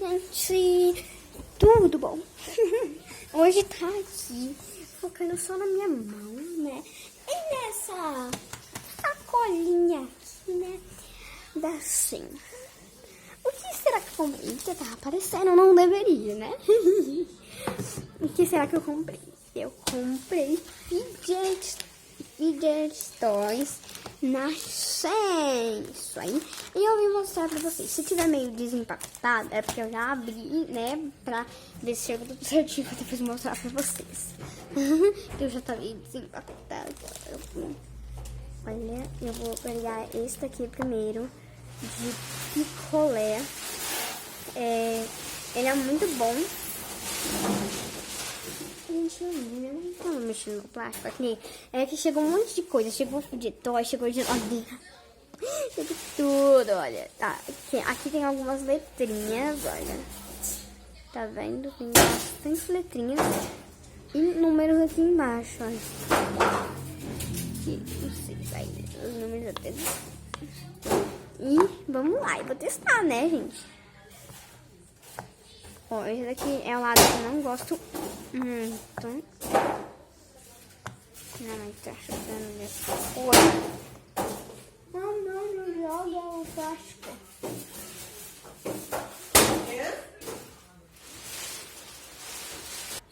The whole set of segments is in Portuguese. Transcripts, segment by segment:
gente, tudo bom? Hoje tá aqui, focando só na minha mão, né? E nessa sacolinha aqui, né? Da Shein. O que será que eu comprei? Que tá aparecendo, não deveria, né? O que será que eu comprei? Eu comprei fidget toys na Shein. Isso aí. E eu vim mostrar pra vocês. Se tiver meio desempacotado, é porque eu já abri, né? Pra ver se chega tudo certinho pra depois mostrar pra vocês. Eu já tá meio desempacotado. Olha, eu vou pegar esse daqui primeiro, de picolé. Ele é muito bom. Gente, eu não tava mexendo no plástico aqui. É que chegou um monte de coisa. Chegou de toy, chegou de geladeira. Chegou tudo, olha. Tá, aqui tem algumas letrinhas, olha. Tá vendo? Tem bastante letrinhas. E números aqui embaixo, olha. Aqui, não sei, vai os números até. E vamos lá, eu vou testar, né, gente? Ó, esse daqui é o lado que eu não gosto muito. Minha mãe tá chutando nessa cor. Não joga o plástico.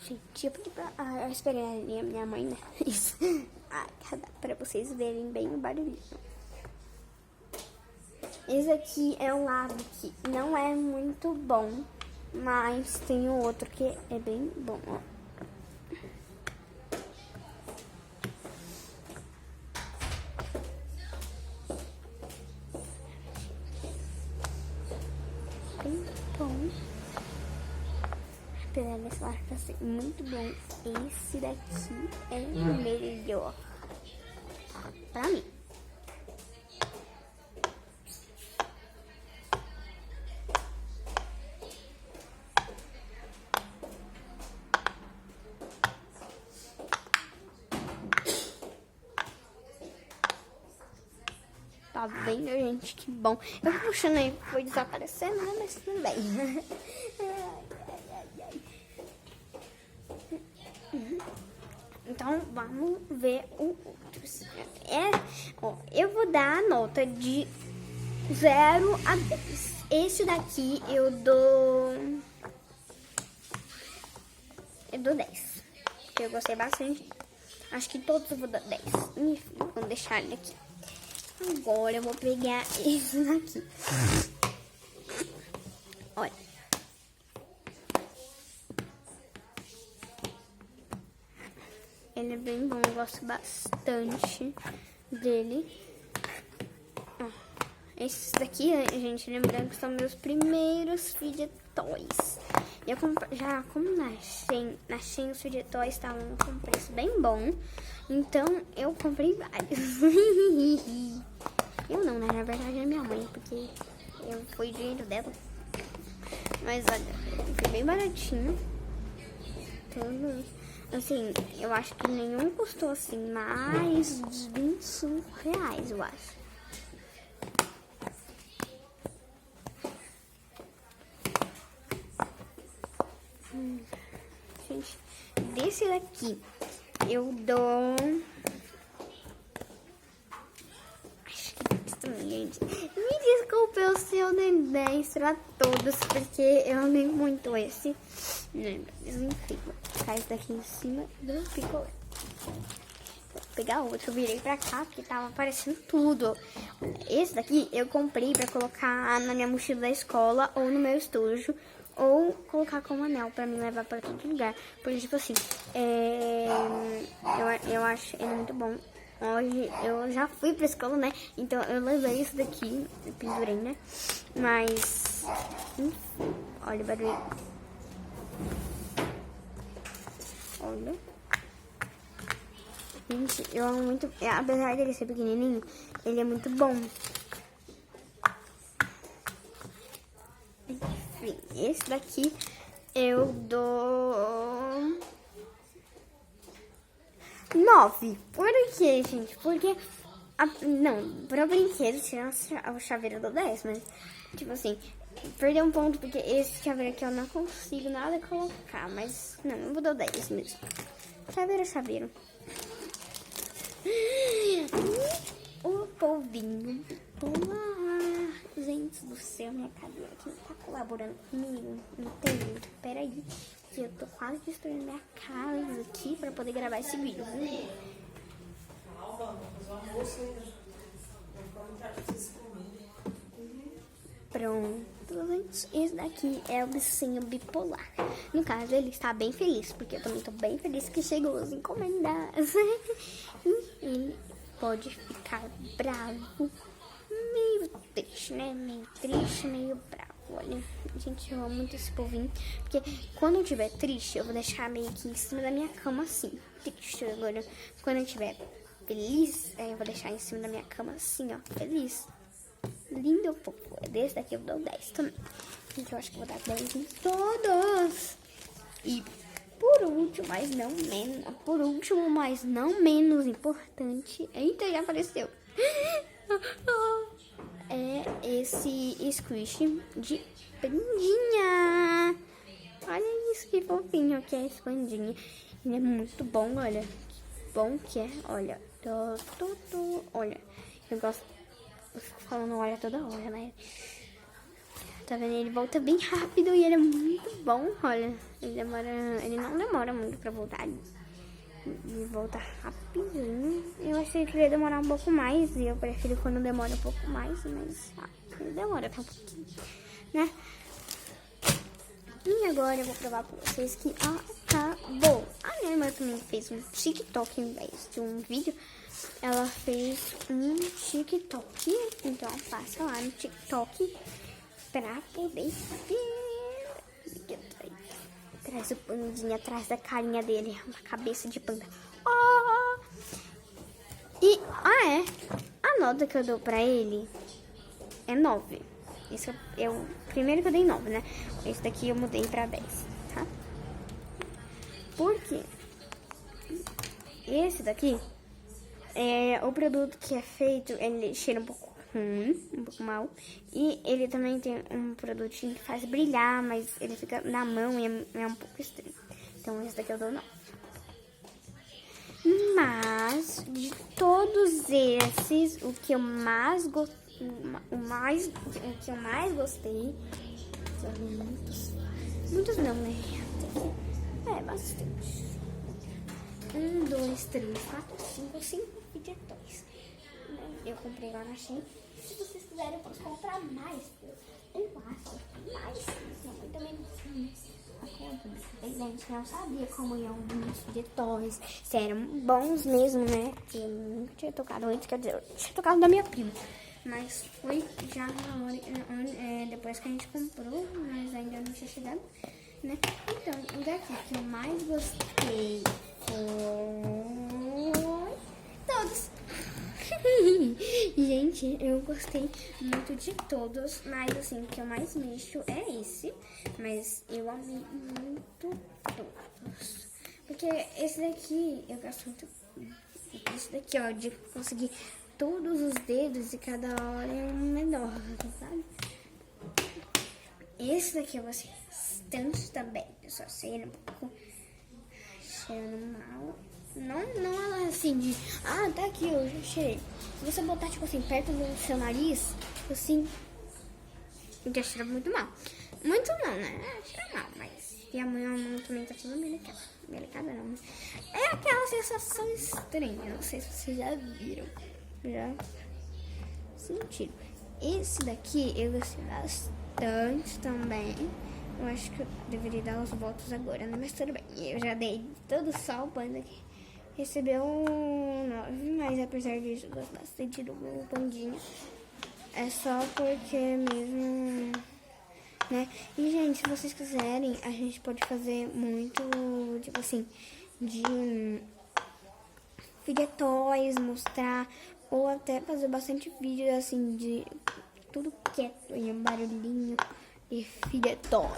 Gente, eu pedi pra... eu esperei a minha mãe, né? Isso. Pra vocês verem bem o barulhinho. Esse aqui é um lado que não é muito bom, mas tem o outro que é bem bom, ó. Bem bom. Apesar desse lado pra ser muito bom, esse daqui é melhor pra mim. Tá vendo, gente? Que bom. Eu fui puxando aí, foi desaparecendo, né? Mas tudo bem. Então, vamos ver o outro. Ó, eu vou dar a nota de 0 a 10. Esse daqui eu dou 10. Porque eu gostei bastante. Acho que todos eu vou dar 10. Enfim, vamos deixar ele aqui. Agora eu vou pegar esse daqui. Olha. Ele é bem bom, eu gosto bastante dele. Ó, esses daqui, gente, lembrando que são meus primeiros fidget toys. Eu já como na Shein os fidget toys estavam com preço bem bom. Então eu comprei vários. Eu não, né? Na verdade é minha mãe, porque foi dinheiro dela. Mas olha, foi bem baratinho. Então, assim, eu acho que nenhum custou assim mais de 25 reais, eu acho. Gente, desse daqui eu dou... Acho que também, gente. Me desculpe se eu dei 10 pra todos, porque eu amei muito esse. Mas enfim, vou colocar esse daqui em cima do picolé. Vou pegar outro, eu virei pra cá porque tava aparecendo tudo. Esse daqui eu comprei pra colocar na minha mochila da escola ou no meu estojo. Ou colocar como anel pra me levar pra todo lugar. Porque, tipo assim, eu acho ele muito bom. Hoje eu já fui pra escola, né? Então eu levei isso daqui, eu pendurei, né? Mas, enfim, olha o barulho. Olha. Gente, eu amo muito. Apesar dele ser pequenininho, ele é muito bom. Enfim, esse daqui eu dou 9. Por quê, gente? Porque... não, para brinquedo, tirar o chaveiro eu dou 10, mas... Tipo assim, Perdeu um ponto, porque esse chaveiro aqui eu não consigo nada colocar. Mas, não, eu vou dar 10 mesmo. Chaveiro é chaveiro. O polvinho bipolar. Gente do céu, minha cadeira aqui não tá colaborando comigo. Não tem muito. Peraí, que eu tô quase destruindo minha casa aqui pra poder gravar esse vídeo, viu? Pronto, gente. Esse daqui é o bichinho bipolar. No caso, ele está bem feliz, porque eu também tô bem feliz que chegou as encomendas. E ele pode ficar bravo, meio triste, né? Meio triste, meio bravo. Olha, gente, eu amo muito esse povinho. Porque quando eu estiver triste, eu vou deixar meio que em cima da minha cama assim. Triste. Agora, quando eu estiver feliz, aí eu vou deixar em cima da minha cama assim, ó. Feliz. Lindo fofo. Desse daqui eu dou 10 também. Gente, eu acho que eu vou dar 10 em todos. E por último, mas não menos importante. Eita, já apareceu. É esse squish de pandinha. Olha isso, que fofinho que é esse pandinha. Ele é muito bom, olha. Que bom que é. Olha. Olha. Eu gosto. Eu fico falando olha toda hora, né? Tá vendo? Ele volta bem rápido e ele é muito bom. Olha. Ele não demora muito pra voltar. Ele volta rapidinho. Eu achei que ele ia demorar um pouco mais. E eu prefiro quando demora um pouco mais. Mas ele demora até um pouquinho, né? E agora eu vou provar pra vocês que acabou. A minha irmã também fez um TikTok em vez de um vídeo. Ela fez um TikTok. Então passa lá no TikTok pra poder ver. Traz o pandinha atrás da carinha dele. Uma cabeça de panda. Oh! E, a nota que eu dou pra ele é 9. Esse é o primeiro que eu dei 9, né? Esse daqui eu mudei pra 10, tá? Porque esse daqui é o produto que é feito, ele cheira um pouco ruim, um pouco mal. E ele também tem um produtinho que faz brilhar, mas ele fica na mão e é um pouco estranho. Então esse daqui eu dou 9. Mas de todos esses, o que eu mais gostei, o que eu mais gostei, muitos não, né? É bastante. 1, 2, 3, 4, 5 fidgetões. Eu comprei lá na Shein. Se vocês quiserem, eu posso comprar mais. Eu acho mais. Não, eu também não gente não sabia como iam os fidgetões. Se eram bons mesmo, né? Porque eu nunca tinha tocado antes, quer dizer, eu tinha tocado da minha prima. Mas foi já na hora, depois que a gente comprou, mas ainda não tinha chegado, né? Então, o daqui que eu mais gostei foi todos. Gente, eu gostei muito de todos, mas assim, o que eu mais mexo é esse. Mas eu amei muito todos. Porque esse daqui, eu gosto muito esse daqui, ó, de conseguir todos os dedos e cada hora é um menor, sabe? Esse daqui eu gostei bastante também. Eu só sei um pouco cheirando mal. Não assim de, tá aqui, eu já cheirei. Se você botar, tipo assim, perto do seu nariz, assim, já cheira muito mal. Muito não, né? Cheira mal, mas e a mão também tá toda delicada. Delicada não, né? É aquela sensação estranha. Não sei se vocês já viram. Já sentiram. Esse daqui eu gostei bastante também. Eu acho que eu deveria dar os votos agora, né? Mas tudo bem. Eu já dei todo só o panda aqui. Recebeu um 9, mas apesar disso, eu gosto bastante do meu pandinha. É só porque mesmo, né? E, gente, se vocês quiserem, a gente pode fazer muito, tipo assim, de fidgetões, mostrar, ou até fazer bastante vídeos, assim, de tudo quieto e um barulhinho de fidgetões.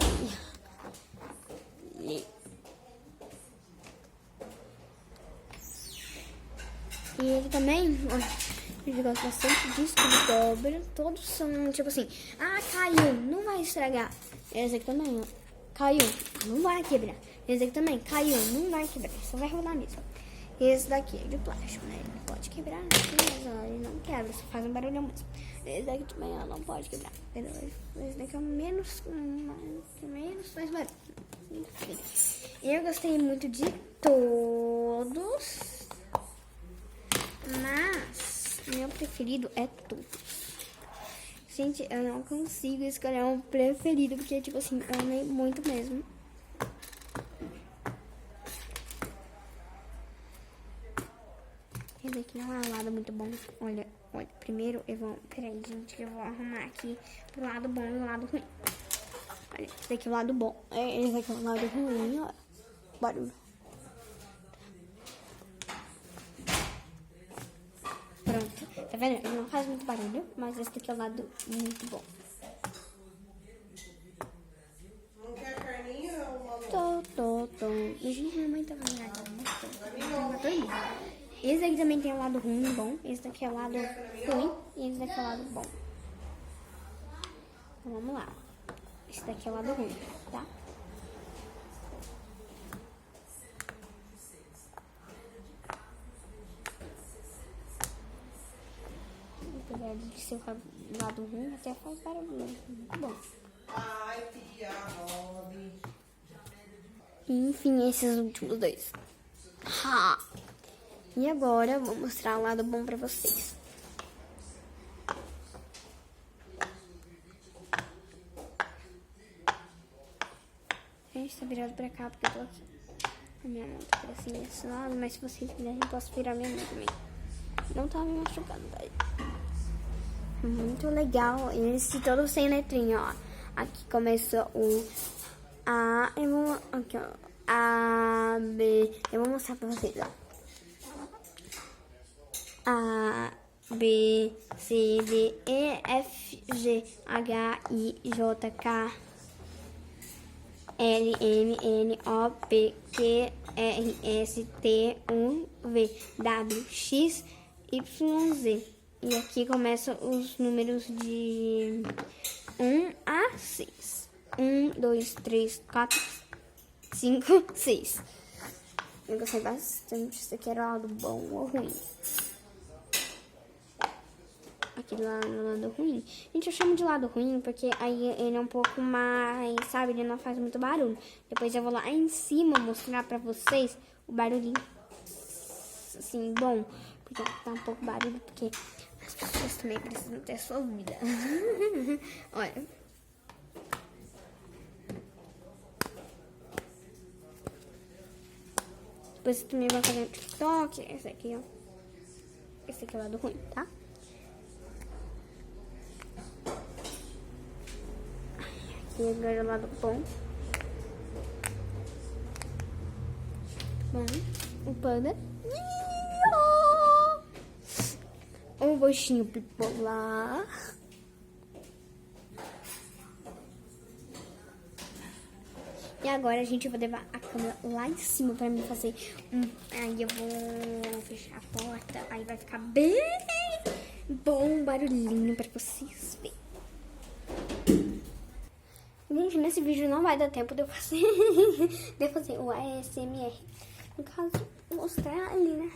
E ele também, Eu gosto bastante disso, de dobra. Todos são, tipo assim, ah, caiu, não vai estragar. Esse aqui também, ó. Caiu, não vai quebrar. Esse aqui também, caiu, não vai quebrar. Só vai rolar mesmo. Esse daqui é de plástico, né? Ele pode quebrar, mas ó, ele não quebra, só faz um barulhão mesmo. Esse daqui também, ó, não pode quebrar. Esse daqui é o menos faz barulho. Eu gostei muito de todos, mas meu preferido é tudo. Gente, eu não consigo escolher um preferido, porque, tipo assim, eu amei muito mesmo. Esse aqui não é um lado muito bom. Olha, primeiro eu vou... Peraí, gente, eu vou arrumar aqui pro lado bom e o lado ruim. Olha, esse aqui é o lado bom. Esse aqui é o lado ruim, ó. Barulho. Pronto, tá vendo? Ele não faz muito barulho, mas esse daqui é o lado muito bom. Não quer carninha ou uma? Tô. Gente, minha mãe tá fazendo esse aqui também tem o lado ruim bom. Esse daqui é o lado ruim. E esse daqui é o lado bom. Então vamos lá. Esse daqui é o lado ruim, tá? Apesar de ser o lado ruim, até faz barulho. Muito bom. Ai, tia, Rob. Enfim, esses últimos dois. Ha! E agora eu vou mostrar o lado bom pra vocês. A gente tá virado pra cá porque eu tô aqui. A minha mão tá assim desse lado, mas se vocês quiserem eu posso virar minha mão também. Não tá me machucando, tá? Muito legal. Esse todo sem letrinha, ó. Aqui começa o A. Eu vou... Aqui, ó. A, B... Eu vou mostrar pra vocês, ó. A, B, C, D, E, F, G, H, I, J, K, L, M, N, O, P, Q, R, S, T, U, V, W, X, Y, Z. E aqui começam os números de 1 a 6. 1, 2, 3, 4, 5, 6. Eu gostei bastante. Isso aqui era o lado bom ou ruim. Aqui lá no lado ruim. Gente, eu chamo de lado ruim porque aí ele é um pouco mais, sabe? Ele não faz muito barulho. Depois eu vou lá em cima mostrar pra vocês o barulhinho, assim, bom. Porque tá um pouco barulho, porque as pessoas também precisam ter sua vida. Olha. Depois você também vai fazer um TikTok. Esse aqui, ó. Esse aqui é o lado ruim, tá? E agora o lado bom. Bom, o panda. O roxinho bipolar. E agora a gente vai levar a câmera lá em cima pra mim fazer Aí eu vou fechar a porta. Aí vai ficar bem bom o barulhinho pra vocês verem. Gente, nesse vídeo não vai dar tempo de eu fazer, o ASMR. No caso, mostrar ali, né?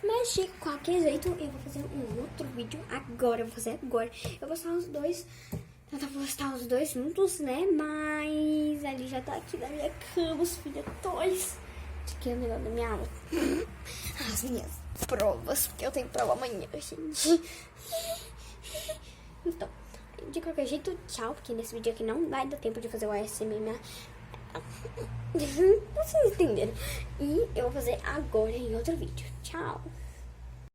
Mas de qualquer jeito, eu vou fazer um outro vídeo agora. Eu vou fazer agora. Eu vou postar os dois. Tentar postar os dois juntos, né? Mas ali já tá aqui na minha cama, os filhotões. Aqui é o negócio da minha aula. As minhas provas, porque eu tenho prova amanhã, gente. Então, de qualquer jeito, tchau, porque nesse vídeo aqui não vai dar tempo de fazer o ASMR. Vocês entenderam? E eu vou fazer agora em outro vídeo. Tchau!